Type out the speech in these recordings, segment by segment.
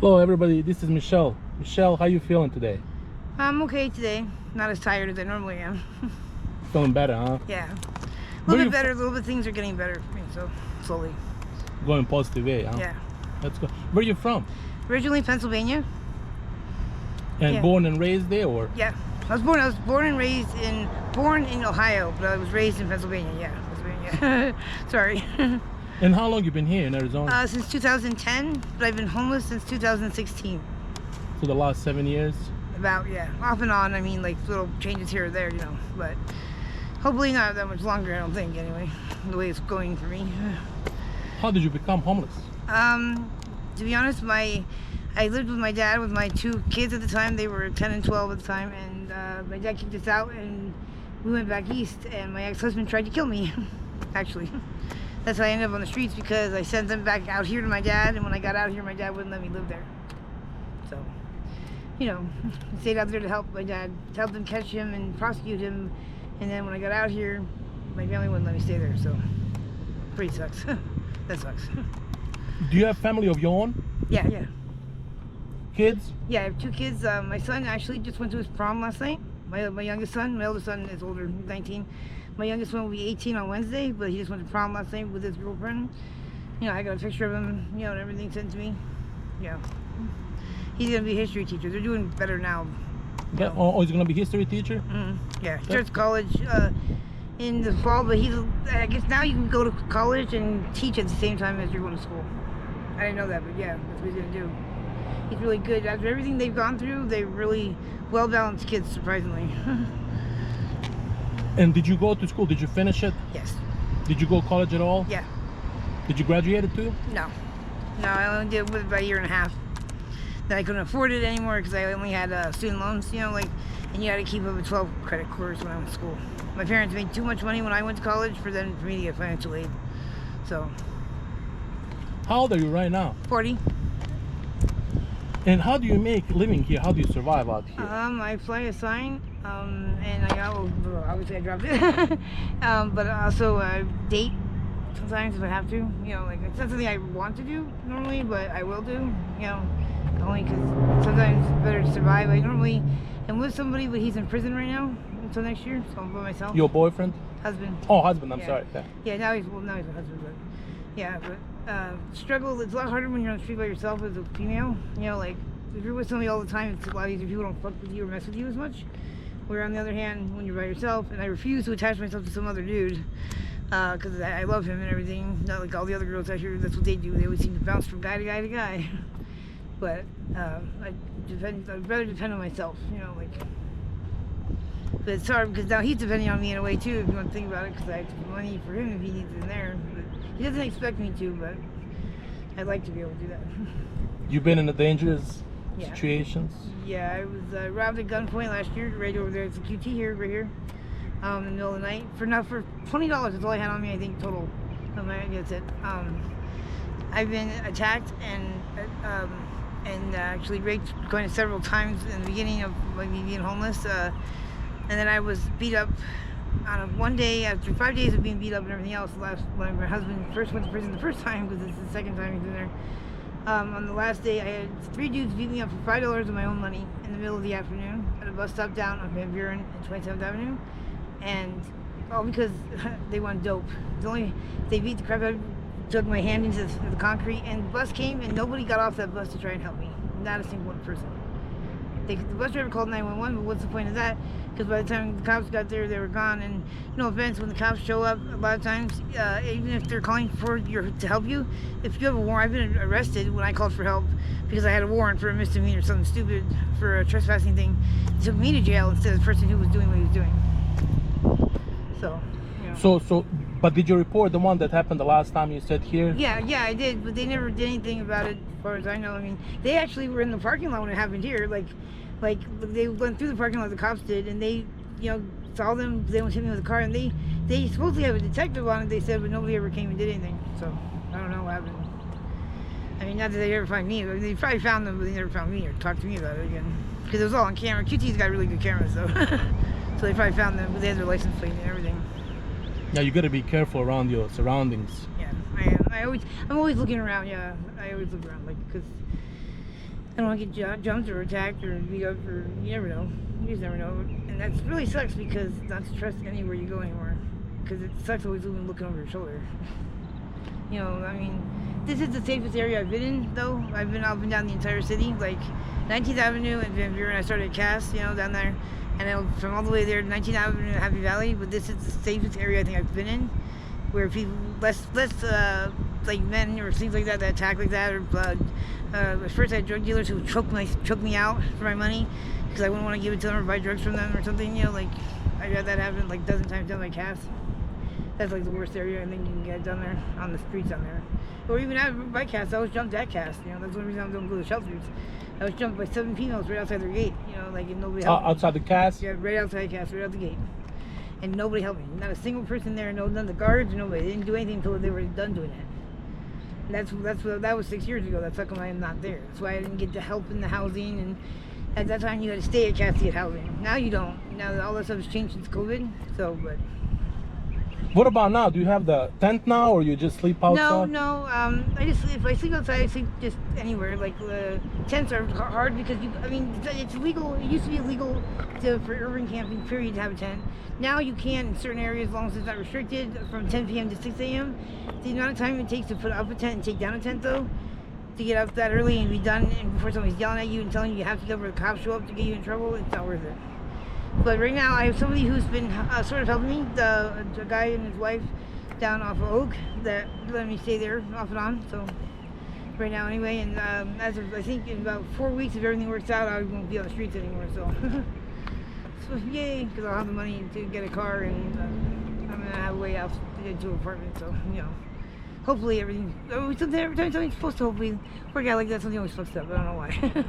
Hello everybody, this is Michelle. Michelle, how you feeling today? I'm okay today. Not as tired as I normally am. Feeling better, huh? Yeah. A little bit better. A little bit things are getting better for me, so slowly. Going positive way, huh? Yeah. That's good. Where are you from? Originally Pennsylvania. And Yeah. born and raised there, or? Yeah. I was born and raised born in Ohio, but I was raised in Pennsylvania. Yeah, Pennsylvania. Sorry. And how long you been here in Arizona? Since 2010, but I've been homeless since 2016. So the last 7 years? About, yeah. Off and on, I mean, like little changes here or there, you know, but hopefully not that much longer, I don't think, anyway, the way it's going for me. How did you become homeless? To be honest, I lived with my dad with my two kids at the time. They were 10 and 12 at the time, and my dad kicked us out, and we went back east, and my ex-husband tried to kill me, actually. That's how I ended up on the streets, because I sent them back out here to my dad, and when I got out here, my dad wouldn't let me live there. So, you know, I stayed out there to help my dad, to help them catch him and prosecute him, and then when I got out here, my family wouldn't let me stay there, so pretty sucks. That sucks. Do you have family of your own? Yeah. Kids? Yeah, I have two kids. My son actually just went to his prom last night. My youngest son, my oldest son is older, he's 19. My youngest one will be 18 on Wednesday, but he just went to prom last night with his girlfriend. You know, I got a picture of him, you know, and everything sent to me. Yeah. He's going to be a history teacher. They're doing better now. Yeah. Oh, he's going to be history teacher? Yeah, he starts college in the fall, but I guess now you can go to college and teach at the same time as you're going to school. I didn't know that, but yeah, that's what he's going to do. He's really good. After everything they've gone through, they're really well-balanced kids, surprisingly. And did you go to school? Did you finish it? Yes. Did you go to college at all? Yeah. Did you graduate it too? No, I only did it with about a year and a half. Then I couldn't afford it anymore because I only had student loans, you know, like, and you had to keep up a 12 credit course when I went to school. My parents made too much money when I went to college for me to get financial aid. So. How old are you right now? 40. And how do you make living here? How do you survive out here? I fly a sign, and obviously I dropped it. But also date sometimes if I have to. You know, like it's not something I want to do normally, but I will do. You know, only because sometimes it's better to survive. I normally am with somebody, but he's in prison right now until next year, so I'm by myself. Your boyfriend? Husband. Oh, husband. I'm sorry. Yeah, now he's a husband, but yeah, but. Struggle, it's a lot harder when you're on the street by yourself as a female. You know, like, if you're with somebody all the time, it's a lot easier. People don't fuck with you or mess with you as much. Where on the other hand, when you're by yourself, and I refuse to attach myself to some other dude, because I love him and everything. Not like all the other girls out here, that's what they do. They always seem to bounce from guy to guy to guy. But, I'd rather depend on myself, you know, like. But it's hard, because now he's depending on me in a way, too, if you want to think about it, because I have to put money for him if he needs it in there. But he doesn't expect me to, but I'd like to be able to do that. You've been in the dangerous situations? Yeah, I was robbed at gunpoint last year, right over there. It's a QT here, right here, in the middle of the night. For $20, that's all I had on me, I think, total. That's it. I've been attacked and actually raped going several times in the beginning of me being homeless. And then I was beat up on one day after 5 days of being beat up and everything else. When my husband first went to prison the first time, because it's the second time he's been there. On the last day, I had 3 dudes beat me up for $5 of my own money in the middle of the afternoon at a bus stop down on Van Buren and 27th Avenue, and all because they want dope. They beat the crap out of me, dug my hand into the concrete, and the bus came, and nobody got off that bus to try and help me. Not a single one person. The bus driver called 911, but what's the point of that? Because by the time the cops got there, they were gone. And no offense, when the cops show up, a lot of times, even if they're calling to help you, if you have a warrant, I've been arrested when I called for help because I had a warrant for a misdemeanor, something stupid, for a trespassing thing. They took me to jail instead of the person who was doing what he was doing. So, you know. But did you report the one that happened the last time you said here? Yeah, I did, but they never did anything about it, as far as I know. I mean, they actually were in the parking lot when it happened here. Like they went through the parking lot, the cops did, and they, you know, saw them. They went to me with a car, and they supposedly have a detective on it. They said, but nobody ever came and did anything. So I don't know what happened. I mean, not that they ever find me. They probably found them, but they never found me or talked to me about it again, because it was all on camera. QT's got really good cameras, though. So they probably found them, but they had their license plate and everything. Yeah, you gotta be careful around your surroundings. Yeah, I am. I'm always looking around. Yeah, I always look around, like, because I don't want to get jumped or attacked or beat up, or you never know. You just never know. And that really sucks, because not to trust anywhere you go anymore. Because it sucks always looking over your shoulder. You know, I mean, this is the safest area I've been in, though. I've been up and down the entire city, like 19th Avenue and Van Buren. I started at Cass, you know, down there. And I, from all the way there to 19th Avenue and Happy Valley. But this is the safest area I think I've been in, where people, less like men or things like that attack like that, or at first I had drug dealers who would choke me out for my money because I wouldn't want to give it to them or buy drugs from them or something, you know, like I had that happen like a dozen times down my Cass. That's like the worst area I think you can get down there, on the streets down there. Or even out by Cass, I was jumped at Cass, you know, that's the only reason I don't go to shelters. I was jumped by 7 females right outside their gate, you know, like, and nobody helped me. Outside the Cass? Yeah, right outside Cass, right out the gate. And nobody helped me. Not a single person there, none of the guards, nobody. They didn't do anything until they were done doing it. That was 6 years ago. That's how come I am not there. That's why I didn't get the help in the housing, and at that time you had to stay at Cass to get housing. Now you don't. Now all that stuff has changed since COVID. So, but what about now? Do you have the tent now, or you just sleep outside? No. If I sleep outside, I sleep just anywhere. Like tents are hard because it's illegal. It used to be illegal for urban camping, period, to have a tent. Now you can in certain areas, as long as it's not restricted, from 10 p.m. to 6 a.m. The amount of time it takes to put up a tent and take down a tent, though, to get up that early and be done, and before somebody's yelling at you and telling you have to go where the cops show up to get you in trouble, it's not worth it. But right now, I have somebody who's been sort of helping me, a guy and his wife down off of Oak, that let me stay there off and on. So right now, anyway, and as of I think in about 4 weeks, if everything works out, I won't be on the streets anymore. So, so yay, because I'll have the money to get a car, and I'm gonna have a way out to get to an apartment. So you know, hopefully everything. Every time something's supposed to hopefully work out like that, something always fucks up. I don't know why.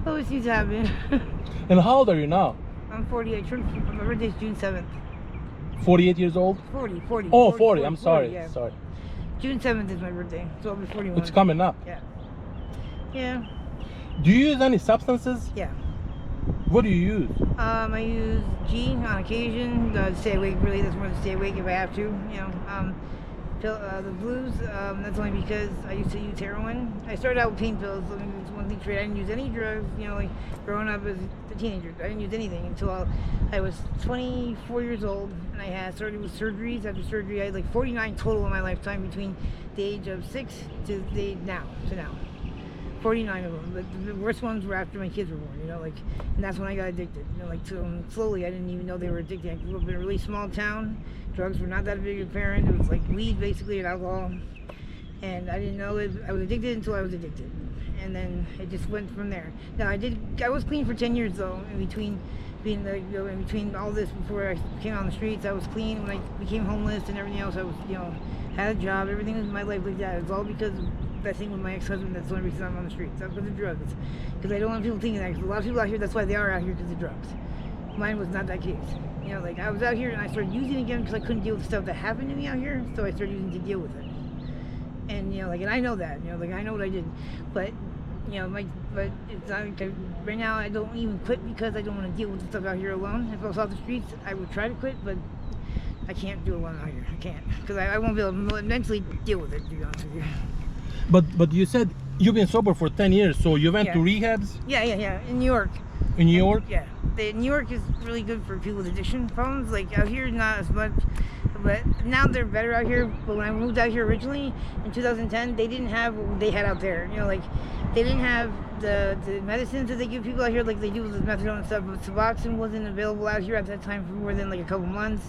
Always seems to happen. And how old are you now? I'm 40. My birthday's June 7th. 48 years old? 40. Oh, 40. I'm sorry. Yeah. Sorry. June 7th is my birthday, so I'll be 41. It's coming up. Yeah. Do you use any substances? Yeah. What do you use? I use G on occasion to stay awake. Really, that's more to stay awake if I have to. You know, the blues. That's only because I used to use heroin. I started out with pain pills. I mean, it's one thing straight. I didn't use any drugs. You know, like growing up as a teenager, I didn't use anything until I was 24 years old, and I had started with surgeries. After surgery, I had like 49 total in my lifetime between the age of 6 to now. 49 of them, but the worst ones were after my kids were born, you know, like, and that's when I got addicted, you know, like, slowly, I didn't even know they were addicted. I grew up in a really small town, drugs were not that big of a parent, it was like weed, basically, and alcohol, and I didn't know it. I was addicted until I was addicted, and then it just went from there. Now, I was clean for 10 years, though, in between in between all this, before I came on the streets, I was clean. When I became homeless and everything else, I was, you know, had a job, everything was in my life like that. It was all because of that thing with my ex-husband. That's the only reason I'm on the streets. That's because of drugs. Because I don't want people thinking that, because a lot of people out here, that's why they are out here, because of drugs. Mine was not that case. You know, like, I was out here and I started using again because I couldn't deal with stuff that happened to me out here, so I started using to deal with it. And, you know, like, and I know that, you know, like, I know what I did. But, you know, but it's not, right now I don't even quit because I don't want to deal with the stuff out here alone. If I was off the streets, I would try to quit, but I can't do it alone out here. I can't, because I won't be able to mentally deal with it, to be honest with you. But you said you've been sober for 10 years, so you went to rehabs? Yeah, in New York. In New York? Yeah. New York is really good for people with addiction problems. Like, out here, not as much. But now they're better out here. But when I moved out here originally in 2010, they didn't have what they had out there. You know, like, they didn't have the medicines that they give people out here like they do with the methadone and stuff. But Suboxone wasn't available out here at that time for more than like a couple months.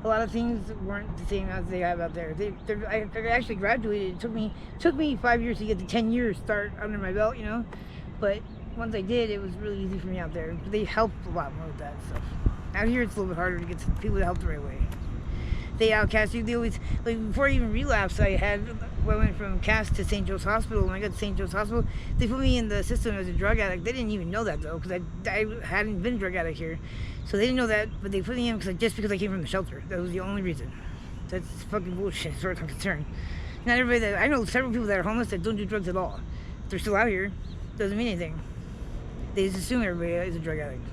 A lot of things weren't the same as they have out there. I actually graduated. It took me 5 years to get the 10 years start under my belt, you know. But once I did, it was really easy for me out there. They helped a lot more with that stuff. Out here, it's a little bit harder to get people to help the right way. They outcast you. They always, like, before I even relapsed, I went from Cass to St. Joe's Hospital. When I got to St. Joe's Hospital, they put me in the system as a drug addict. They didn't even know that, though, because I hadn't been a drug addict here. So they didn't know that, but they put me in just because I came from the shelter. That was the only reason. That's fucking bullshit, as far as I'm concerned. Not everybody I know several people that are homeless that don't do drugs at all. They're still out here. Doesn't mean anything. They just assume everybody is a drug addict.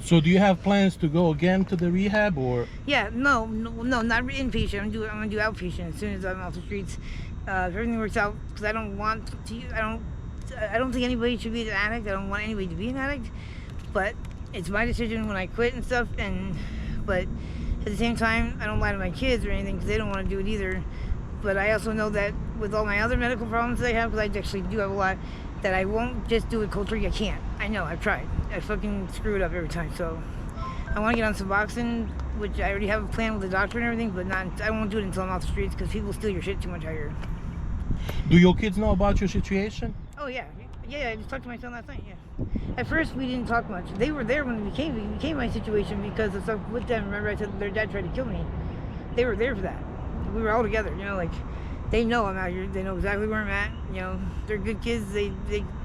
So do you have plans to go again to the rehab, or? Yeah, no, not inpatient. I'm gonna do outpatient as soon as I'm off the streets. If everything works out, because I don't want to. I don't think anybody should be an addict. I don't want anybody to be an addict. But it's my decision when I quit and stuff. But at the same time, I don't lie to my kids or anything because they don't want to do it either. But I also know that with all my other medical problems that I have, because I actually do have a lot, that I won't just do it cold turkey. I can't. I know. I've tried. I fucking screw it up every time. So I want to get on Suboxone, which I already have a plan with the doctor and everything, but I won't do it until I'm off the streets because people steal your shit too much out here. Do your kids know about your situation? Oh, yeah. Yeah, I just talked to my son last night, yeah. At first, we didn't talk much. They were there when it became my situation because of stuff with them. Remember I said their dad tried to kill me? They were there for that. We were all together, you know, like, they know I'm out here. They know exactly where I'm at. You know, they're good kids.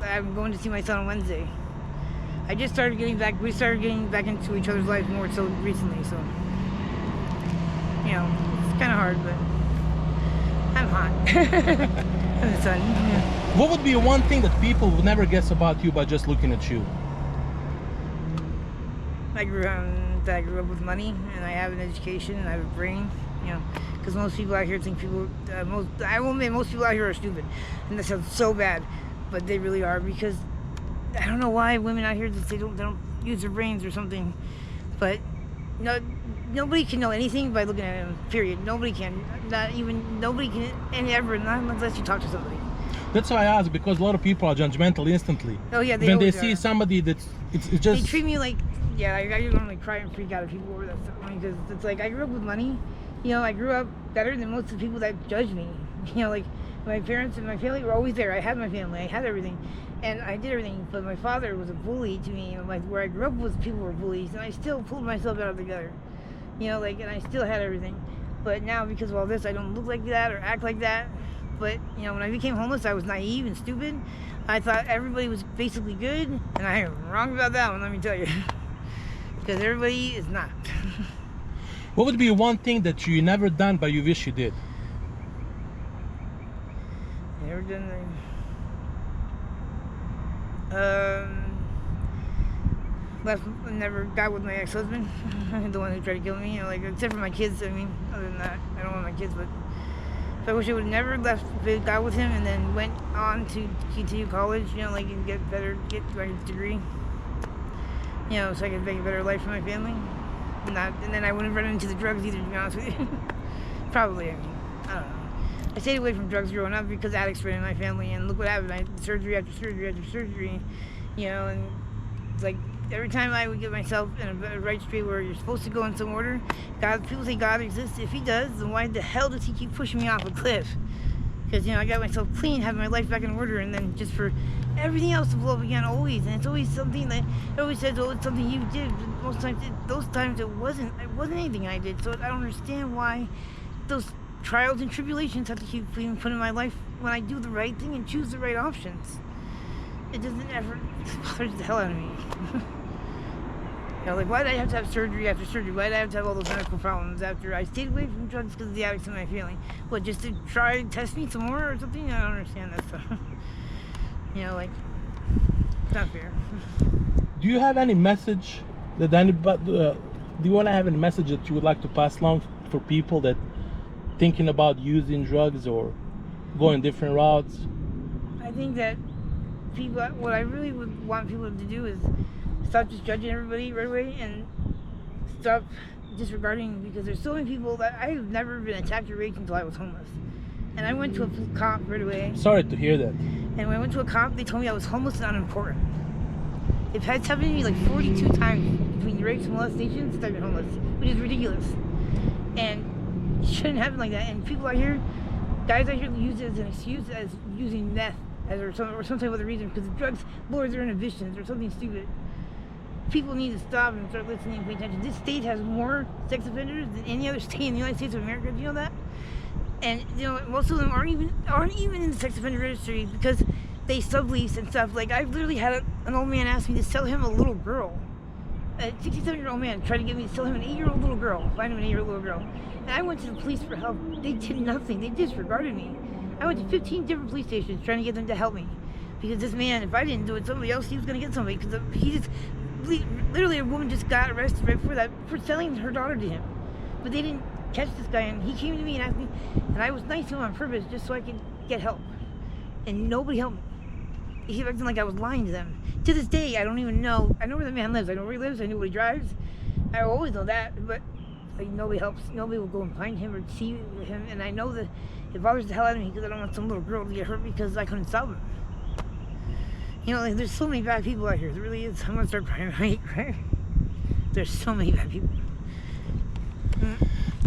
I'm going to see my son on Wednesday. We started getting back into each other's lives more so recently, so, you know, it's kind of hard, but I'm hot. I'm the sun. Yeah. What would be one thing that people would never guess about you by just looking at you? I grew up with money, and I have an education, and I have a brain, you know, because most people out here think I won't admit most people out here are stupid, and that sounds so bad, but they really are, because I don't know why women out here they don't use their brains or something, but nobody can know anything by looking at them. Period. Nobody can. Nobody can, and ever, not unless you talk to somebody. That's why I ask, because a lot of people are judgmental instantly. Oh yeah, when they see somebody that's it's just. They treat me like, yeah, I normally cry and freak out at people over that stuff because it's like I grew up with money. You know, I grew up better than most of the people that judge me. You know, like my parents and my family were always there. I had my family. I had everything. And I did everything, but my father was a bully to me. Where I grew up was people were bullies, and I still pulled myself out of together. You know, like, and I still had everything. But now, because of all this, I don't look like that or act like that. But, you know, when I became homeless, I was naive and stupid. I thought everybody was basically good, and I am wrong about that one, let me tell you. Because everybody is not. What would be one thing that you never done, but you wish you did? Never done that. Never got with my ex-husband, the one who tried to kill me. You know, like, except for my kids. I mean, other than that, I don't want my kids. But I wish I would have never got with him and then went on to continue college. You know, like, and get my degree. You know, so I could make a better life for my family. And then I wouldn't run into the drugs either. To be honest with you, probably. I mean, I don't know. I stayed away from drugs growing up because addicts ran in my family, and look what happened. I had surgery after surgery after surgery, you know, and it's like every time I would get myself in a right straight where you're supposed to go in some order, people say God exists. If he does, then why the hell does he keep pushing me off a cliff? Because, you know, I got myself clean, having my life back in order, and then just for everything else to blow up again always. And it's always something that, it always says, oh, it's something you did. But most times, those times it wasn't anything I did. So I don't understand why those trials and tribulations have to keep being put in my life when I do the right thing and choose the right options. It doesn't ever, it bothers the hell out of me. You know, like, why did I have to have surgery after surgery? Why did I have to have all those medical problems after I stayed away from drugs because of the addicts in my family? What, just to try and test me some more or something? I don't understand that stuff. You know, like, it's not fair. Do you have any message that anybody, do you want to have any message that you would like to pass along for people that thinking about using drugs or going different routes? I think that people, what I really would want people to do is stop just judging everybody right away and stop disregarding, because there's so many people that I've never been attacked or raped until I was homeless. And I went to a cop right away. Sorry to hear that. And when I went to a cop, they told me I was homeless and unimportant. It's happened to me like 42 times between rapes and molestations since I've been homeless, which is ridiculous. And it shouldn't happen like that. And people out here, guys out here use it as an excuse as using meth or some type of other reason because the drugs lower their inhibitions or something stupid. People need to stop and start listening and pay attention. This state has more sex offenders than any other state in the United States of America. Do you know that? And, you know, most of them aren't even in the sex offender registry because they sublease and stuff. Like, I've literally had an old man ask me to sell him a little girl. A 67-year-old man tried to get me to sell him an 8-year-old little girl. Find him an 8-year-old little girl. And I went to the police for help. They did nothing. They disregarded me. I went to 15 different police stations trying to get them to help me. Because this man, if I didn't do it, somebody else, he was going to get somebody. Because he just, literally a woman just got arrested right before that for selling her daughter to him. But they didn't catch this guy, and he came to me and asked me, and I was nice to him on purpose just so I could get help. And nobody helped me. he acting like I was lying to them. To this day, I don't even know. I know where the man lives. I know where he lives. I know what he drives. I always know that, but like nobody helps. Nobody will go and find him or see him. And I know that it bothers the hell out of me because I don't want some little girl to get hurt because I couldn't stop him. You know, like, there's so many bad people out here. There really is. I'm gonna start crying. Right? There's so many bad people.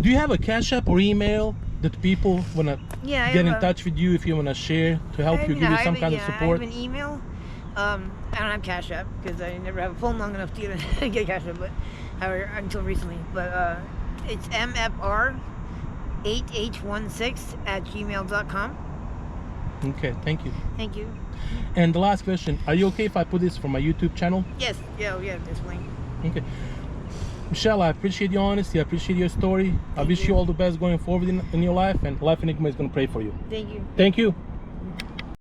Do you have a Cash App or email that people wanna Yeah, get in touch with you if you wanna share to help you, give you some kind of support? I have an email. I don't have Cash App because I never have a phone long enough to get Cash App, but until recently. But it's mfr8816@gmail.com. Okay, thank you. Thank you. And the last question, are you okay if I put this for my YouTube channel? Yes. Yeah, definitely. Okay. Michelle, I appreciate your honesty. I appreciate your story. I wish you all the best going forward in your life, and Life Enigma is going to pray for you. Thank you. Thank you.